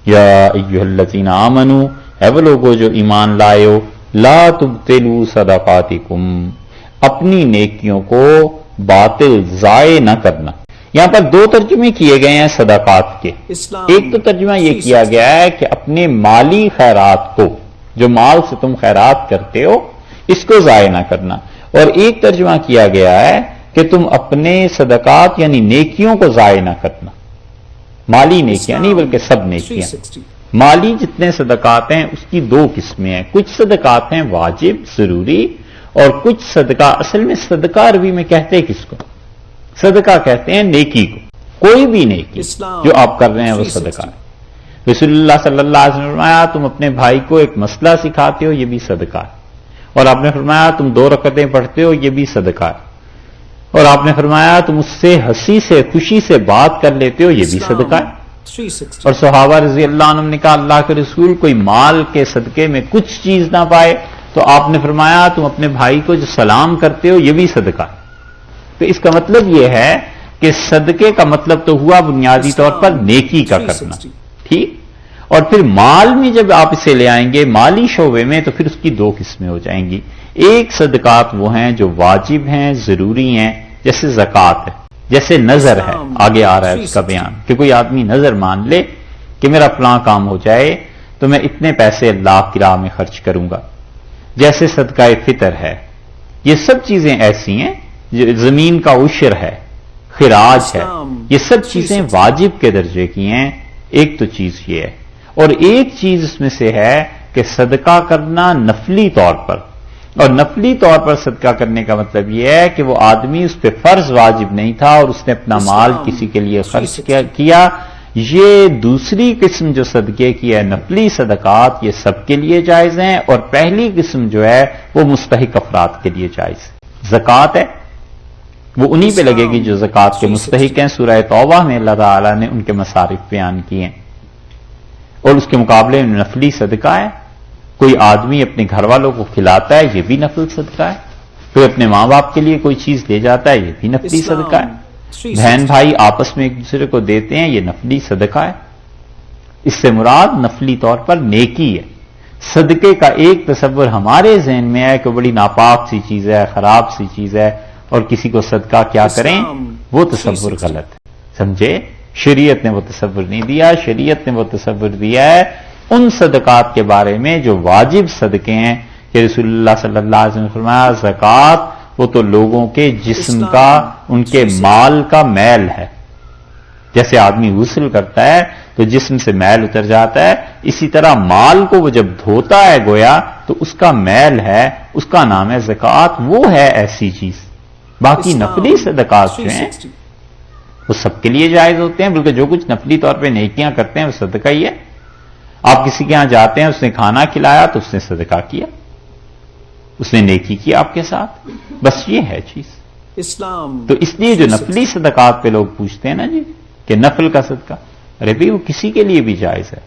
یا ایھا الذین آمنوا، اے وہ لوگو جو ایمان لائے ہو، لا تبطلوا صدقاتکم، اپنی نیکیوں کو باطل ضائع نہ کرنا۔ یہاں پر دو ترجمے کیے گئے ہیں صدقات کے۔ ایک تو ترجمہ یہ کیا گیا ہے کہ اپنے مالی خیرات کو، جو مال سے تم خیرات کرتے ہو، اس کو ضائع نہ کرنا، اور ایک ترجمہ کیا گیا ہے کہ تم اپنے صدقات یعنی نیکیوں کو ضائع نہ کرنا۔ مالی نیکیاں نہیں بلکہ سب نیکیاں۔ مالی جتنے صدقات ہیں اس کی دو قسمیں ہیں، کچھ صدقات ہیں واجب ضروری، اور کچھ صدقہ، اصل میں صدقہ عربی میں کہتے کس کو؟ صدقہ کہتے ہیں نیکی کو، کوئی بھی نیکی جو آپ کر رہے ہیں وہ صدقہ ہے۔ رسول اللہ صلی اللہ علیہ وسلم نے فرمایا تم اپنے بھائی کو ایک مسئلہ سکھاتے ہو، یہ بھی صدقہ ہے، اور آپ نے فرمایا تم 2 رکعتیں پڑھتے ہو، یہ بھی صدقہ ہے، اور آپ نے فرمایا تم اس سے ہنسی سے خوشی سے بات کر لیتے ہو، یہ بھی صدقہ ہے۔ اور صحابہ رضی اللہ عنہم نے کہا اللہ کے رسول کوئی مال کے صدقے میں کچھ چیز نہ پائے، تو آپ نے فرمایا تم اپنے بھائی کو جو سلام کرتے ہو یہ بھی صدقہ ہے۔ تو اس کا مطلب یہ ہے کہ صدقے کا مطلب تو ہوا بنیادی طور پر نیکی کا کرنا، ٹھیک؟ اور پھر مال میں جب آپ اسے لے آئیں گے مالی شعبے میں، تو پھر اس کی 2 قسمیں ہو جائیں گی۔ ایک صدقات وہ ہیں جو واجب ہیں، ضروری ہیں، جیسے زکوٰۃ ہے، جیسے نظر ہے، آگے آ رہا ہے اس کا بیان کہ کوئی آدمی نظر مان لے کہ میرا فلاں کام ہو جائے تو میں اتنے پیسے اللہ کی راہ میں خرچ کروں گا، جیسے صدقہ فطر ہے۔ یہ سب چیزیں ایسی ہیں، زمین کا عشر ہے، خراج ہے، یہ سب چیزیں واجب کے درجے کی ہیں۔ ایک تو چیز یہ ہے، اور ایک چیز اس میں سے ہے کہ صدقہ کرنا نفلی طور پر، اور نفلی طور پر صدقہ کرنے کا مطلب یہ ہے کہ وہ آدمی اس پہ فرض واجب نہیں تھا اور اس نے اپنا مال کسی کے لیے خرچ کیا۔ یہ دوسری قسم جو صدقے کی ہے نفلی صدقات، یہ سب کے لیے جائز ہیں، اور پہلی قسم جو ہے وہ مستحق افراد کے لیے جائز ہے۔ زکوٰۃ ہے وہ انہی پہ لگے گی جو زکوٰۃ کے مستحق ہیں۔ سورہ توبہ میں اللہ تعالیٰ نے ان کے مصارف بیان کیے ہیں، اور اس کے مقابلے میں نفلی صدقہ ہے۔ کوئی آدمی اپنے گھر والوں کو کھلاتا ہے، یہ بھی نفل صدقہ ہے۔ کوئی اپنے ماں باپ کے لیے کوئی چیز لے جاتا ہے، یہ بھی نفلی صدقہ ہے۔ بہن بھائی آپس میں ایک دوسرے کو دیتے ہیں، یہ نفلی صدقہ ہے۔ اس سے مراد نفلی طور پر نیکی ہے۔ صدقے کا ایک تصور ہمارے ذہن میں ہے کہ بڑی ناپاک سی چیز ہے، خراب سی چیز ہے، اور کسی کو صدقہ کیا کریں، وہ تصور غلط ہے، سمجھے؟ شریعت نے وہ تصور نہیں دیا، شریعت نے وہ تصور دیا ہے ان صدقات کے بارے میں جو واجب صدقے ہیں، کہ رسول اللہ صلی اللہ علیہ وسلم نے فرمایا زکوٰۃ وہ تو لوگوں کے جسم کا، ان کے مال کا میل ہے۔ جیسے آدمی غسل کرتا ہے تو جسم سے میل اتر جاتا ہے، اسی طرح مال کو وہ جب دھوتا ہے گویا تو اس کا میل ہے، اس کا نام ہے زکوٰۃ، وہ ہے ایسی چیز۔ باقی نفلی صدقات جو ہیں وہ سب کے لیے جائز ہوتے ہیں، بلکہ جو کچھ نفلی طور پہ نیکیاں کرتے ہیں وہ صدقہ ہی ہے۔ آپ کسی کے ہاں جاتے ہیں، اس نے کھانا کھلایا تو اس نے صدقہ کیا، اس نے نیکی کی آپ کے ساتھ، بس یہ ہے چیز اسلام۔ تو اس لیے جو نفلی صدقات پہ لوگ پوچھتے ہیں نا جی کہ نفل کا صدقہ، ارے بھائی وہ کسی کے لیے بھی جائز ہے،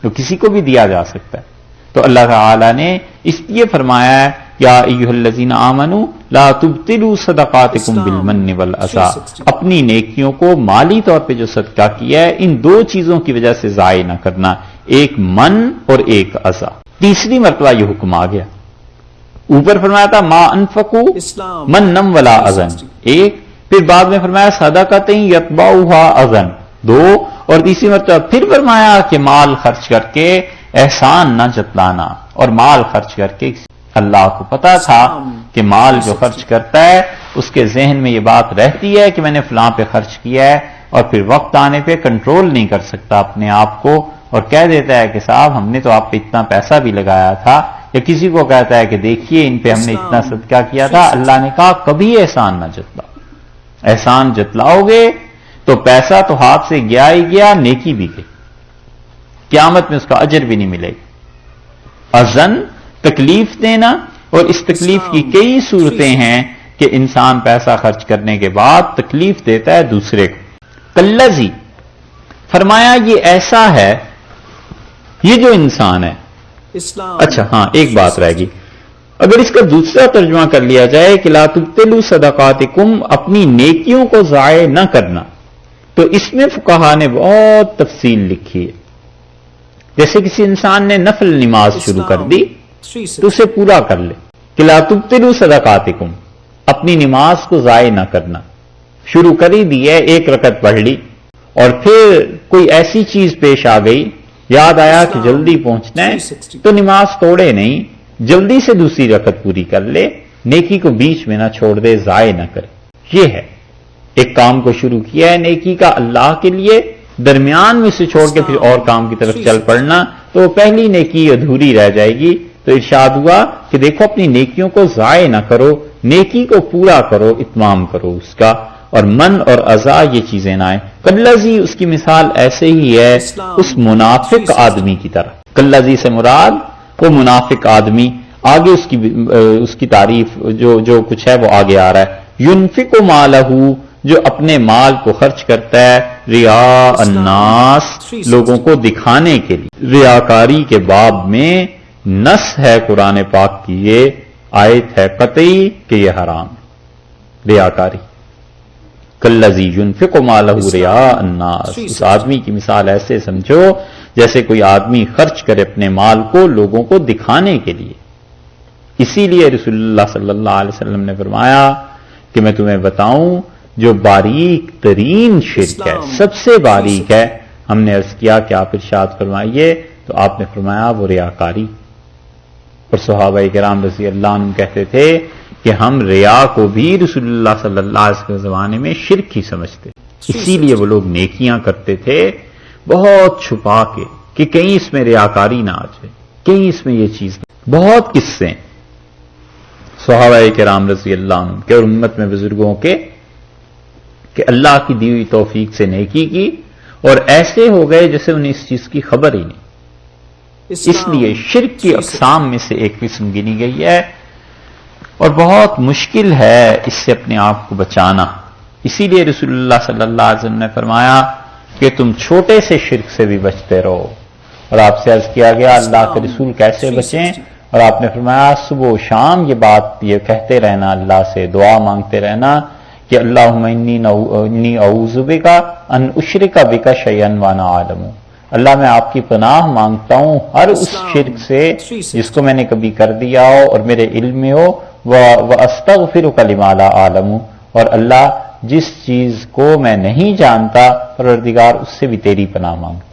وہ کسی کو بھی دیا جا سکتا ہے۔ تو اللہ تعالی نے اس لیے فرمایا ہے یا ایھا الذین آمنوا لا تبطلوا صدقاتکم بالمن والعطا، اپنی نیکیوں کو مالی طور پہ جو صدقہ کیا ہے ان 2 چیزوں کی وجہ سے ضائع نہ کرنا، ایک من اور ایک عطا۔ تیسری مرتبہ یہ حکم آ گیا، اوپر فرمایا تھا ما انفقوا منًا ولا اذًا، ایک، پھر بعد میں فرمایا صدقۃ یتبعھا اذًا، 2، اور تیسری مرتبہ پھر فرمایا کہ مال خرچ کر کے احسان نہ جتلانا، اور مال خرچ کر کے اللہ کو پتا تھا کہ مال جو خرچ کرتا ہے اس کے ذہن میں یہ بات رہتی ہے کہ میں نے فلاں پہ خرچ کیا ہے، اور پھر وقت آنے پہ کنٹرول نہیں کر سکتا اپنے آپ کو، اور کہہ دیتا ہے کہ صاحب ہم نے تو آپ پہ اتنا پیسہ بھی لگایا تھا، یا کسی کو کہتا ہے کہ دیکھیے ان پہ ہم نے اتنا صدقہ کیا تھا۔ اللہ نے کہا کبھی احسان نہ جتلاؤ، احسان جتلاؤ گے تو پیسہ تو ہاتھ سے گیا ہی گیا، نیکی بھی گئی، قیامت میں اس کا اجر بھی نہیں ملے گا۔ اذن تکلیف دینا، اور اس تکلیف کی کئی صورتیں ہیں کہ انسان پیسہ خرچ کرنے کے بعد تکلیف دیتا ہے دوسرے کو۔ کلذی فرمایا یہ ایسا ہے، یہ جو انسان ہے۔ اچھا ہاں ایک بات رہ گئی، اگر اس کا دوسرا ترجمہ کر لیا جائے کہ لا تبطلوا صدقاتکم، اپنی نیکیوں کو ضائع نہ کرنا، تو اس میں فقہا نے بہت تفصیل لکھی ہے۔ جیسے کسی انسان نے نفل نماز شروع کر دی تو اسے پورا کر لے کہ لا تبطلوا صدقاتکم، اپنی نماز کو ضائع نہ کرنا. شروع کر ہی دی ہے، ایک رکعت پڑھ لی اور پھر کوئی ایسی چیز پیش آ گئی، یاد آیا کہ جلدی پہنچنا ہے تو نماز توڑے نہیں، جلدی سے دوسری رکعت پوری کر لے، نیکی کو بیچ میں نہ چھوڑ دے، ضائع نہ کرے. یہ ہے ایک کام کو شروع کیا ہے نیکی کا اللہ کے لیے، درمیان میں سے چھوڑ کے پھر اور کام کی طرف چل پڑنا تو وہ پہلی نیکی ادھوری رہ جائے گی. تو ارشاد ہوا کہ دیکھو اپنی نیکیوں کو ضائع نہ کرو، نیکی کو پورا کرو، اتمام کرو اس کا، اور من اور ازا یہ چیزیں نہ آئیں. کلذی اس کی مثال ایسے ہی ہے اس منافق آدمی کی طرح. کلذی سے مراد وہ منافق آدمی، آگے اس کی تعریف جو کچھ ہے وہ آگے آ رہا ہے. ينفق مالہ، جو اپنے مال کو خرچ کرتا ہے ریا الناس، لوگوں کو دکھانے کے لیے. ریاکاری کے باب میں نص ہے قرآن پاک کی، یہ آیت ہے قطعی کہ یہ حرام ریاکاری. کلذی ينفق مالہ ریا الناس، اس آدمی کی مثال ایسے سمجھو جیسے کوئی آدمی خرچ کرے اپنے مال کو لوگوں کو دکھانے کے لیے. اسی لیے رسول اللہ صلی اللہ علیہ وسلم نے فرمایا کہ میں تمہیں بتاؤں جو باریک ترین شرک ہے، سب سے باریک ہے. ہم نے عرض کیا کہ آپ ارشاد فرمائیے، تو آپ نے فرمایا وہ ریاکاری. اور صحابہ کرام رضی اللہ عنہم کہتے تھے کہ ہم ریا کو بھی رسول اللہ صلی اللہ علیہ وسلم کے زمانے میں شرک ہی سمجھتے، اسی لیے وہ لوگ نیکیاں کرتے تھے بہت چھپا کے کہ کہیں اس میں ریاکاری نہ آ جائے، کہیں اس میں یہ چیز نہ. بہت قصے صحابہ کرام رضی اللہ عنہم کے اور امت میں بزرگوں کے کہ اللہ کی دی ہوئی توفیق سے نیکی کی اور ایسے ہو گئے جیسے انہیں اس چیز کی خبر ہی نہیں. اس لیے شرک کی اقسام میں سے ایک قسم گنی گئی ہے اور بہت مشکل ہے اس سے اپنے آپ کو بچانا. اسی لیے رسول اللہ صلی اللہ علیہ وسلم نے فرمایا کہ تم چھوٹے سے شرک سے بھی بچتے رہو. اور آپ سے عرض کیا گیا اللہ کے رسول کیسے بچیں، اور آپ نے فرمایا صبح و شام یہ کہتے رہنا، اللہ سے دعا مانگتے رہنا کہ اللہم انی اعوذ بک ان اشرک بک شیئا وانا اعلم. اللہ میں آپ کی پناہ مانگتا ہوں ہر اس شرک سے جس کو میں نے کبھی کر دیا ہو اور میرے علم میں ہو، واستغفرک لما لا اعلم، اور اللہ جس چیز کو میں نہیں جانتا پروردگار اس سے بھی تیری پناہ مانگتا،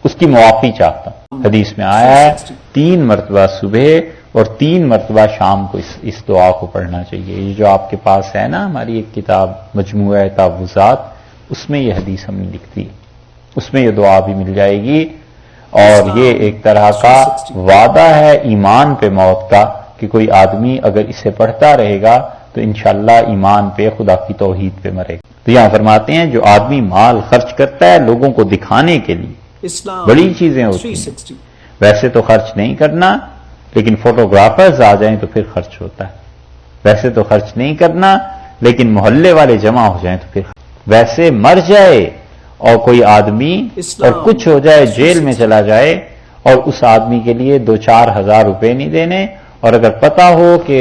اس کی معافی چاہتا ہوں. حدیث میں آیا ہے 3 مرتبہ صبح اور 3 مرتبہ شام کو اس دعا کو پڑھنا چاہیے. یہ جو آپ کے پاس ہے نا ہماری ایک کتاب مجموعہ تعوذات، اس میں یہ حدیث ہم نے لکھ دی، اس میں یہ دعا بھی مل جائے گی. اور یہ ایک طرح کا وعدہ ہے ایمان پہ موت کا کہ کوئی آدمی اگر اسے پڑھتا رہے گا تو انشاءاللہ ایمان پہ خدا کی توحید پہ مرے گا. تو یہاں فرماتے ہیں جو آدمی مال خرچ کرتا ہے لوگوں کو دکھانے کے لیے، بڑی چیزیں ہوتی ہیں، ویسے تو خرچ نہیں کرنا، لیکن فوٹوگرافرز آ جائیں تو پھر خرچ ہوتا ہے. ویسے تو خرچ نہیں کرنا، لیکن محلے والے جمع ہو جائیں تو پھر ویسے مر جائے اور کوئی آدمی اور کچھ ہو جائے، جیل میں چلا جائے اور اس آدمی کے لیے 2-4 ہزار روپے نہیں دینے، اور اگر پتا ہو کہ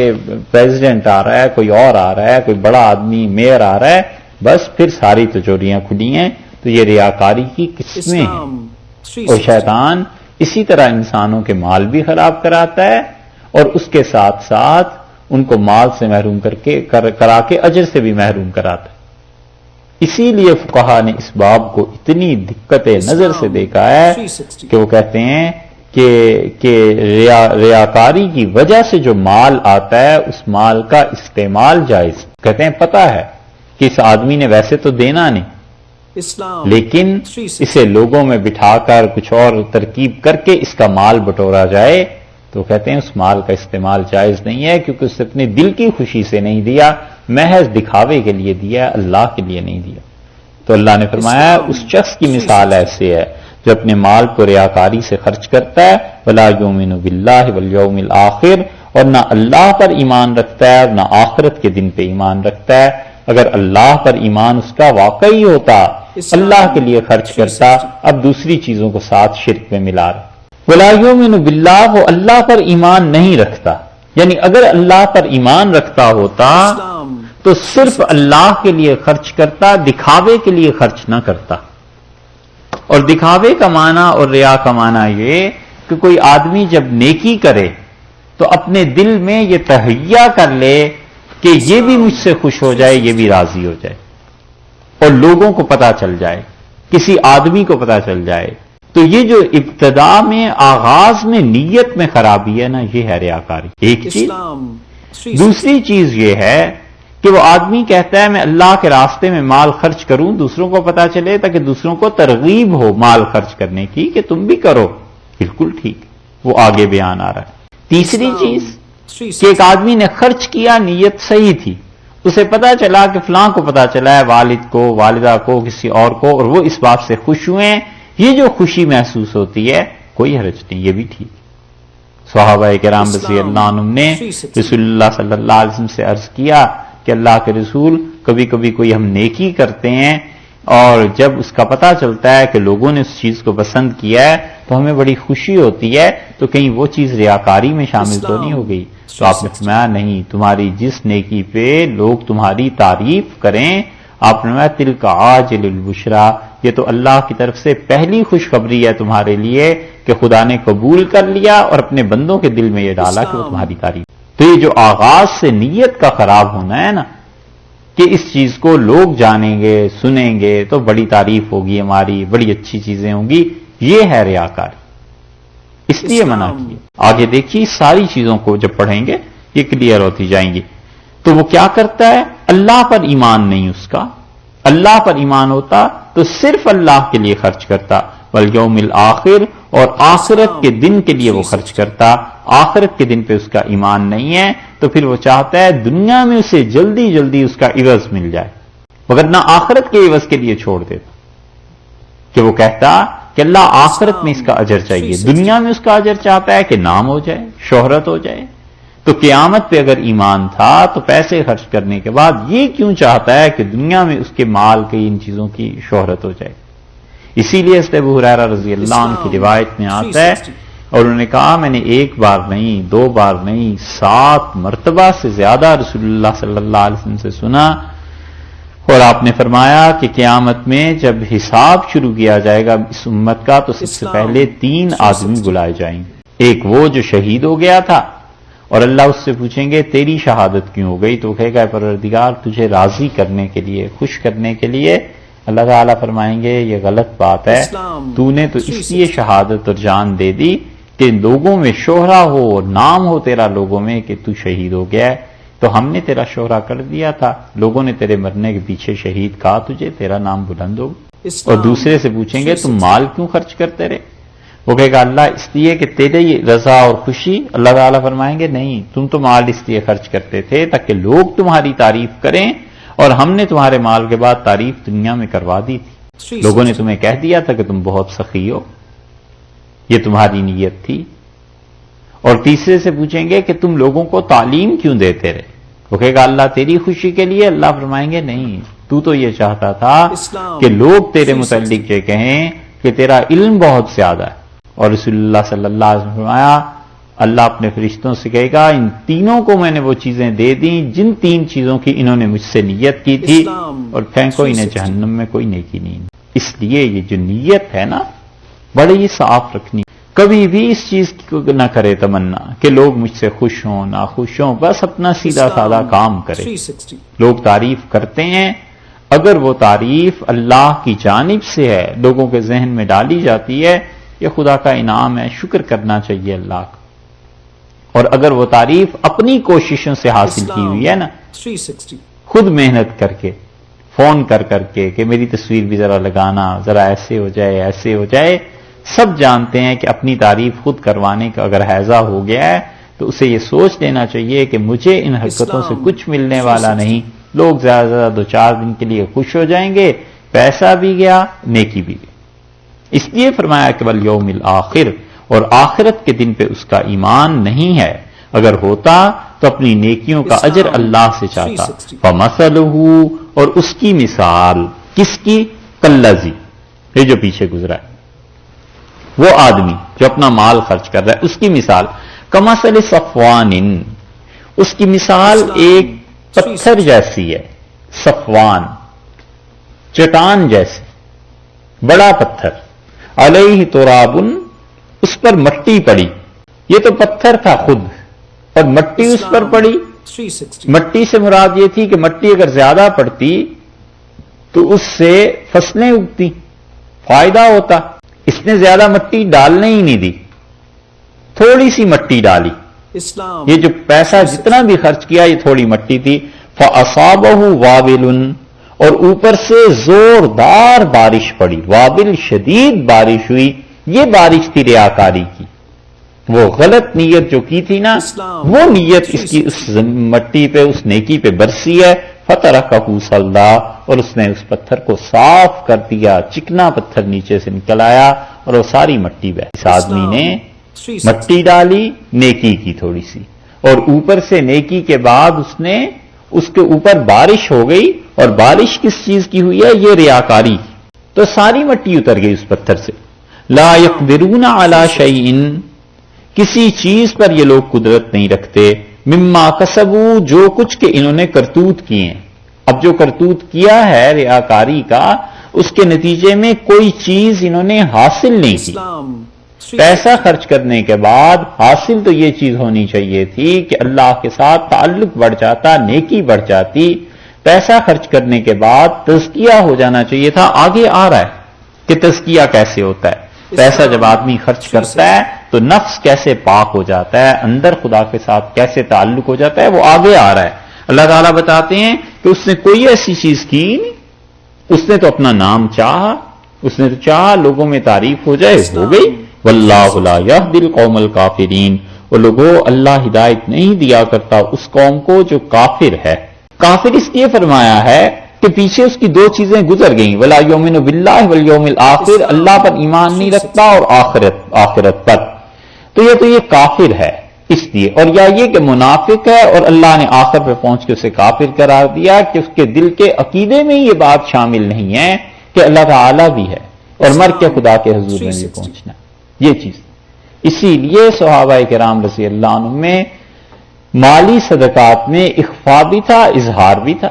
پریزیڈنٹ آ رہا ہے، کوئی اور آ رہا ہے، کوئی بڑا آدمی میئر آ رہا ہے، بس پھر ساری تجوریاں کھلی ہیں. تو یہ ریاکاری کی قسمیں ہیں. اور شیطان اسی طرح انسانوں کے مال بھی خراب کراتا ہے اور اس کے ساتھ ساتھ ان کو مال سے محروم کرا کے اجر سے بھی محروم کراتا ہے. اسی لیے فقہا نے اس باب کو اتنی دقت نظر سے دیکھا ہے کہ وہ کہتے ہیں کہ ریاکاری کی وجہ سے جو مال آتا ہے اس مال کا استعمال جائز. کہتے ہیں پتہ ہے کہ اس آدمی نے ویسے تو دینا نہیں، لیکن اسے لوگوں میں بٹھا کر کچھ اور ترکیب کر کے اس کا مال بٹورا جائے، تو کہتے ہیں اس مال کا استعمال جائز نہیں ہے، کیونکہ اس نے اپنے دل کی خوشی سے نہیں دیا، محض دکھاوے کے لیے دیا، اللہ کے لیے نہیں دیا. تو اللہ نے فرمایا اس شخص کی مثال ایسے ہے جو اپنے مال کو ریاکاری سے خرچ کرتا ہے، ولا یؤمن باللہ والیوم الآخر، اور نہ اللہ پر ایمان رکھتا ہے اور نہ آخرت کے دن پہ ایمان رکھتا ہے. اگر اللہ پر ایمان اس کا واقعی ہوتا، اللہ کے لیے خرچ کرتا، اب دوسری چیزوں کو ساتھ شرک میں ملا رہا. ولا یؤمن باللہ، وہ اللہ پر ایمان نہیں رکھتا، یعنی اگر اللہ پر ایمان رکھتا ہوتا تو صرف اللہ کے لیے خرچ کرتا، دکھاوے کے لیے خرچ نہ کرتا. اور دکھاوے کا معنی اور ریا کا معنی یہ کہ کوئی آدمی جب نیکی کرے تو اپنے دل میں یہ تہیہ کر لے کہ یہ بھی مجھ سے خوش ہو جائے، یہ بھی راضی ہو جائے، اور لوگوں کو پتا چل جائے، کسی آدمی کو پتا چل جائے. تو یہ جو ابتدا میں آغاز میں نیت میں خرابی ہے نا، یہ ہے ریاکاری. ایک چیز. دوسری چیز یہ ہے کہ وہ آدمی کہتا ہے میں اللہ کے راستے میں مال خرچ کروں، دوسروں کو پتا چلے تاکہ دوسروں کو ترغیب ہو مال خرچ کرنے کی کہ تم بھی کرو. بالکل ٹھیک، وہ آگے بیان آ رہا ہے. تیسری چیز کہ ایک آدمی نے خرچ کیا، نیت صحیح تھی، اسے پتا چلا کہ فلاں کو پتا چلا ہے، والد کو، والدہ کو، کسی اور کو، اور وہ اس بات سے خوش ہوئے ہیں. یہ جو خوشی محسوس ہوتی ہے کوئی حرج نہیں، یہ بھی ٹھیک. صحابہ کرام رضی اللہ عنہم نے رسول اللہ صلی اللہ علیہ وسلم سے عرض کیا کہ اللہ کے رسول، کبھی کبھی کوئی ہم نیکی کرتے ہیں اور جب اس کا پتہ چلتا ہے کہ لوگوں نے اس چیز کو پسند کیا ہے تو ہمیں بڑی خوشی ہوتی ہے، تو کہیں وہ چیز ریاکاری میں شامل تو نہیں ہو گئی؟ تو آپ نے فرمایا نہیں، تمہاری جس نیکی پہ لوگ تمہاری تعریف کریں، آپ نے فرمایا تلک عاجل البشرا، یہ تو اللہ کی طرف سے پہلی خوشخبری ہے تمہارے لیے کہ خدا نے قبول کر لیا اور اپنے بندوں کے دل میں یہ ڈالا کہ وہ تمہاری تعریف. تو یہ جو آغاز سے نیت کا خراب ہونا ہے نا، کہ اس چیز کو لوگ جانیں گے، سنیں گے تو بڑی تعریف ہوگی ہماری، بڑی اچھی چیزیں ہوں گی، یہ ہے ریاکاری. اس لیے منع کیا. آگے دیکھیے ساری چیزوں کو جب پڑھیں گے یہ کلیئر ہوتی جائیں گی. تو وہ کیا کرتا ہے؟ اللہ پر ایمان نہیں اس کا. اللہ پر ایمان ہوتا تو صرف اللہ کے لیے خرچ کرتا، والیوم الآخر، اور آخرت کے دن کے لیے وہ خرچ کرتا. آخرت کے دن پہ اس کا ایمان نہیں ہے تو پھر وہ چاہتا ہے دنیا میں اسے جلدی جلدی اس کا عوض مل جائے، مگر نہ آخرت کے عوض کے لیے چھوڑ دیتا. کہ وہ کہتا کہ اللہ آخرت میں اس کا اجر چاہیے، دنیا میں اس کا اجر چاہتا ہے کہ نام ہو جائے، شہرت ہو جائے. تو قیامت پہ اگر ایمان تھا تو پیسے خرچ کرنے کے بعد یہ کیوں چاہتا ہے کہ دنیا میں اس کے مال کی ان چیزوں کی شہرت ہو جائے؟ اسی لیے حضرت ابو ہریرہ رضی اللہ عنہ کی روایت میں آتا ہے، اور انہوں نے کہا میں نے ایک بار نہیں، 2 بار نہیں، 7 مرتبہ سے زیادہ رسول اللہ صلی اللہ علیہ وسلم سے سنا، اور آپ نے فرمایا کہ قیامت میں جب حساب شروع کیا جائے گا اس امت کا تو سب سے پہلے 3 آدمی بلائے جائیں گے. ایک وہ جو شہید ہو گیا تھا، اور اللہ اس سے پوچھیں گے تیری شہادت کیوں ہو گئی؟ تو وہ کہے گا پروردگار تجھے راضی کرنے کے لیے، خوش کرنے کے لیے. اللہ تعالیٰ فرمائیں گے یہ غلط بات ہے، تو نے تو اس لیے شہادت اور جان دے دی کہ لوگوں میں شہرہ ہو اور نام ہو تیرا لوگوں میں کہ تو شہید ہو گیا ہے. تو ہم نے تیرا شہرہ کر دیا تھا، لوگوں نے تیرے مرنے کے پیچھے شہید کہا تجھے، تیرا نام بلند ہو. اور دوسرے سے پوچھیں گے تم مال کیوں خرچ کرتے رہے؟ وہ کہے گا اللہ اس لیے کہ تیرے رضا اور خوشی. اللہ تعالیٰ فرمائیں گے نہیں، تم تو مال اس لیے خرچ کرتے تھے تاکہ لوگ تمہاری تعریف کریں، اور ہم نے تمہارے مال کے بعد تعریف دنیا میں کروا دی تھی. لوگوں نے تمہیں کہہ دیا تھا کہ تم بہت سخی ہو، یہ تمہاری نیت تھی. اور تیسرے سے پوچھیں گے کہ تم لوگوں کو تعلیم کیوں دیتے رہے؟ وہ کہے گا اللہ تیری خوشی کے لیے. اللہ فرمائیں گے نہیں، تو یہ چاہتا تھا کہ لوگ تیرے متعلق یہ کہیں کہ تیرا علم بہت زیادہ ہے. اور رسول اللہ صلی اللہ علیہ وسلم فرمایا اللہ اپنے فرشتوں سے کہے گا ان تینوں کو میں نے وہ چیزیں دے دیں جن 3 چیزوں کی انہوں نے مجھ سے نیت کی تھی، اور پھینکو انہیں جہنم میں، کوئی نیکی نہیں. اس لیے یہ جو نیت ہے نا بڑی ہی صاف رکھنی. کبھی بھی اس چیز کو نہ کرے تمنا کہ لوگ مجھ سے خوش ہوں نہ خوش ہوں، بس اپنا سیدھا سادہ کام کرے. لوگ تعریف کرتے ہیں، اگر وہ تعریف اللہ کی جانب سے ہے، لوگوں کے ذہن میں ڈالی جاتی ہے، یہ خدا کا انعام ہے، شکر کرنا چاہیے اللہ کا. اور اگر وہ تعریف اپنی کوششوں سے حاصل کی ہوئی ہے نا، خود محنت کر کے، فون کر کے کہ میری تصویر بھی ذرا لگانا، ذرا ایسے ہو جائے ایسے ہو جائے. سب جانتے ہیں کہ اپنی تعریف خود کروانے کا اگر حیضہ ہو گیا ہے تو اسے یہ سوچ لینا چاہیے کہ مجھے ان حرکتوں سے کچھ ملنے والا نہیں. لوگ زیادہ سے زیادہ 2-4 دن کے لیے خوش ہو جائیں گے، پیسہ بھی گیا، نیکی بھی گئی. اس لیے فرمایا کہ والیوم الآخر، اور آخرت کے دن پہ اس کا ایمان نہیں ہے. اگر ہوتا تو اپنی نیکیوں کا اجر اللہ سے چاہتا. فمثلہ، اور اس کی مثال کس کی؟ کالذی، یہ جو پیچھے گزرا ہے، وہ آدمی جو اپنا مال خرچ کر رہا ہے، اس کی مثال کمثل صفوان، اس کی مثال ایک پتھر جیسی ہے. صفوان، چٹان جیسے بڑا پتھر، علیہ ترابن، اس پر مٹی پڑی. یہ تو پتھر تھا خود اور مٹی اس پر پڑی. مٹی سے مراد یہ تھی کہ مٹی اگر زیادہ پڑتی تو اس سے فصلیں اگتی، فائدہ ہوتا. اس نے زیادہ مٹی ڈالنے ہی نہیں دی، تھوڑی سی مٹی ڈالی. یہ جو پیسہ جتنا بھی خرچ کیا یہ تھوڑی مٹی تھی. فَأَصَابَهُ وَابِلٌ، اور اوپر سے زوردار بارش پڑی. وابل شدید بارش ہوئی. یہ بارش تھی ریاکاری کی. وہ غلط نیت جو کی تھی نا، وہ نیت اس کی اس مٹی پہ، اس نیکی پہ برسی ہے. فَتَرَكَهُ صَلْدًا، اور اس نے اس پتھر کو صاف کر دیا. چکنا پتھر نیچے سے نکل آیا اور وہ ساری مٹی بہ. اس آدمی نے مٹی ڈالی نیکی کی تھوڑی سی، اور اوپر سے نیکی کے بعد اس کے اوپر بارش ہو گئی. اور بارش کس چیز کی ہوئی ہے؟ یہ ریاکاری. تو ساری مٹی اتر گئی اس پتھر سے. لا يقدرون علی شیء، کسی چیز پر یہ لوگ قدرت نہیں رکھتے. مما کسبوا، جو کچھ کہ انہوں نے کرتوت کیے ہیں. اب جو کرتوت کیا ہے ریاکاری کا، اس کے نتیجے میں کوئی چیز انہوں نے حاصل نہیں کی. پیسہ خرچ کرنے کے بعد حاصل تو یہ چیز ہونی چاہیے تھی کہ اللہ کے ساتھ تعلق بڑھ جاتا، نیکی بڑھ جاتی. پیسہ خرچ کرنے کے بعد تزکیہ ہو جانا چاہیے تھا. آگے آ رہا ہے کہ تزکیہ کیسے ہوتا ہے. پیسہ جب آدمی خرچ کرتا ہے تو نفس کیسے پاک ہو جاتا ہے، اندر خدا کے ساتھ کیسے تعلق ہو جاتا ہے، وہ آگے آ رہا ہے. اللہ تعالیٰ بتاتے ہیں کہ اس نے کوئی ایسی چیز کی نہیں. اس نے تو اپنا نام چاہا، اس نے تو چاہا لوگوں میں تعریف ہو جائے، ہو گئی. واللہ لا یہدی القوم الکافرین، وہ لوگوں اللہ ہدایت نہیں دیا کرتا اس قوم کو جو کافر ہے. کافر اس لیے فرمایا ہے کہ پیچھے اس کی دو چیزیں گزر گئیں. ولا یؤمن باللہ والیوم الآخر، اللہ پر ایمان نہیں رکھتا اور آخرت پر. تو یہ کافر ہے اس لیے. اور یا یہ کہ منافق ہے اور اللہ نے آخر پہ پہنچ کے اسے کافر قرار دیا کہ اس کے دل کے عقیدے میں یہ بات شامل نہیں ہے کہ اللہ تعالی بھی ہے اور مر کے خدا کے حضور میں بھی پہنچنا. یہ چیز اسی لیے صحابہ کرام رضی اللہ عنہم میں مالی صدقات میں اخفا بھی تھا، اظہار بھی تھا.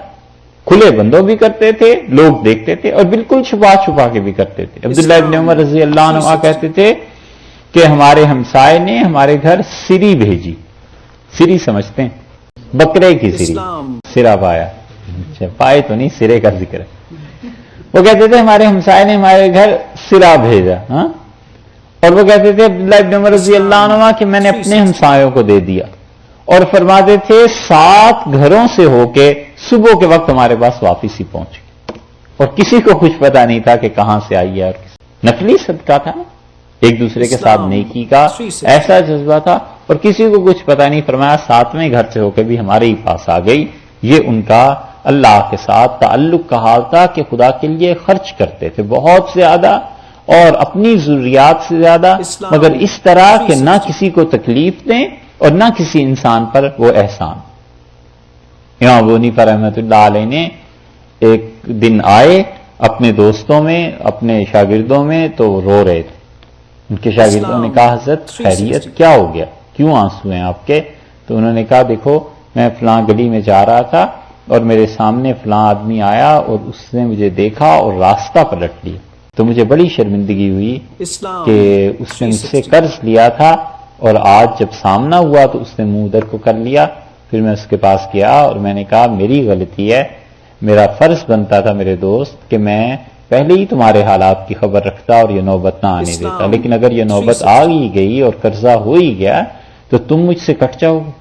کھلے بندوں بھی کرتے تھے، لوگ دیکھتے تھے، اور بالکل چھپا چھپا کے بھی کرتے تھے. عبداللہ ابن عمر رضی اللہ عنہ کہتے تھے کہ ہمارے ہمسائے نے ہمارے گھر سری بھیجی. سری سمجھتے ہیں؟ بکرے کی سری، سرا پایا. اچھا، پائے تو نہیں، سرے کا ذکر ہے. وہ کہتے تھے ہمارے ہمسائے نے ہمارے گھر سرا بھیجا. ہاں، اور وہ کہتے تھے عبداللہ ابن عمر رضی اللہ عنہ کہ میں نے اپنے ہمسایوں کو دے دیا. اور فرماتے تھے 7 گھروں سے ہو کے صبح کے وقت ہمارے پاس واپس ہی پہنچ گئی، اور کسی کو کچھ پتا نہیں تھا کہ کہاں سے آئی ہے. اور نقلی صدقہ تھا، ایک دوسرے کے ساتھ نیکی کا ایسا جذبہ تھا، اور کسی کو کچھ پتا نہیں. فرمایا 7ویں گھر سے ہو کے بھی ہمارے ہی پاس آ گئی. یہ ان کا اللہ کے ساتھ تعلق کا حال تھا کہ خدا کے لیے خرچ کرتے تھے بہت زیادہ اور اپنی ضروریات سے زیادہ، مگر اس طرح کہ نہ کسی کو تکلیف دیں اور نہ کسی انسان پر وہ احسان. امام ابو حنیفہ رحمۃ اللہ علیہ نے ایک دن آئے اپنے دوستوں میں، اپنے شاگردوں میں، تو رو رہے تھے. ان کے شاگردوں نے کہا حضرت خیریت کیا ہو گیا، کیوں آنسو ہیں آپ کے؟ تو انہوں نے کہا دیکھو میں فلاں گلی میں جا رہا تھا اور میرے سامنے فلاں آدمی آیا اور اس نے مجھے دیکھا اور راستہ پلٹ لیا، تو مجھے بڑی شرمندگی ہوئی کہ اس نے مجھ سے قرض لیا تھا اور آج جب سامنا ہوا تو اس نے منہ ادھر کو کر لیا. پھر میں اس کے پاس گیا اور میں نے کہا میری غلطی ہے، میرا فرض بنتا تھا میرے دوست کہ میں پہلے ہی تمہارے حالات کی خبر رکھتا اور یہ نوبت نہ آنے دیتا، لیکن اگر یہ نوبت آ ہی گئی اور قرضہ ہو ہی گیا تو تم مجھ سے کٹ جاؤ گے.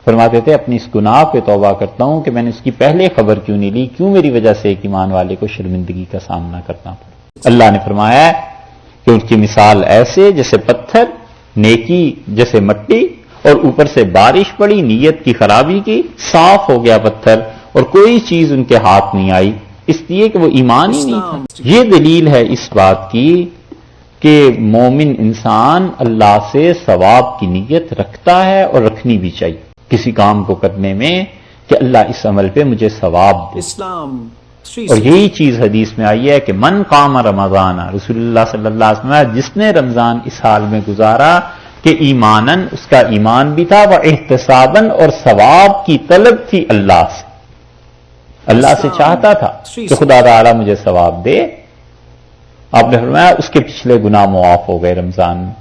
فرماتے تھے اپنی اس گناہ پہ توبہ کرتا ہوں کہ میں نے اس کی پہلے خبر کیوں نہیں لی، کیوں میری وجہ سے ایک ایمان والے کو شرمندگی کا سامنا کرنا پڑا. اللہ نے فرمایا کہ ان کی مثال ایسے جیسے پتھر، نیکی جیسے مٹی، اور اوپر سے بارش پڑی، نیت کی خرابی کی، صاف ہو گیا پتھر اور کوئی چیز ان کے ہاتھ نہیں آئی، اس لیے کہ وہ ایمان ہی نہیں تھا. یہ دلیل ہے اس بات کی کہ مومن انسان اللہ سے ثواب کی نیت رکھتا ہے اور رکھنی بھی چاہیے کسی کام کو کرنے میں کہ اللہ اس عمل پہ مجھے ثواب دے. اور یہی چیز حدیث میں آئی ہے کہ من قام رمضان، رسول اللہ صلی اللہ علیہ وسلم جس نے رمضان اس حال میں گزارا کہ ایمانن، اس کا ایمان بھی تھا، وہ احتساباً، اور ثواب کی طلب تھی اللہ سے، اللہ سے چاہتا تھا کہ خدا تعالی مجھے ثواب دے. آپ نے فرمایا اس کے پچھلے گناہ معاف ہو گئے رمضان میں.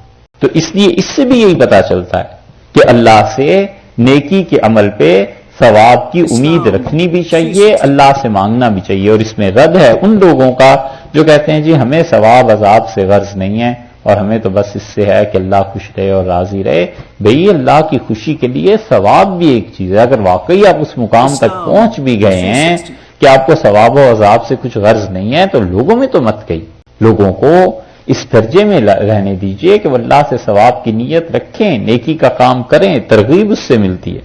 تو اس لیے اس سے بھی یہی پتا چلتا ہے کہ اللہ سے نیکی کے عمل پہ ثواب کی امید رکھنی بھی چاہیے، اللہ سے مانگنا بھی چاہیے. اور اس میں رد ہے ان لوگوں کا جو کہتے ہیں جی ہمیں ثواب عذاب سے غرض نہیں ہے اور ہمیں تو بس اس سے ہے کہ اللہ خوش رہے اور راضی رہے. بھئی اللہ کی خوشی کے لیے ثواب بھی ایک چیز ہے. اگر واقعی آپ اس مقام تک پہنچ بھی گئے ہیں کہ آپ کو ثواب و عذاب سے کچھ غرض نہیں ہے تو لوگوں میں تو مت کہی، لوگوں کو اس درجے میں رہنے دیجئے کہ وہ اللہ سے ثواب کی نیت رکھیں، نیکی کا کام کریں، ترغیب اس سے ملتی ہے.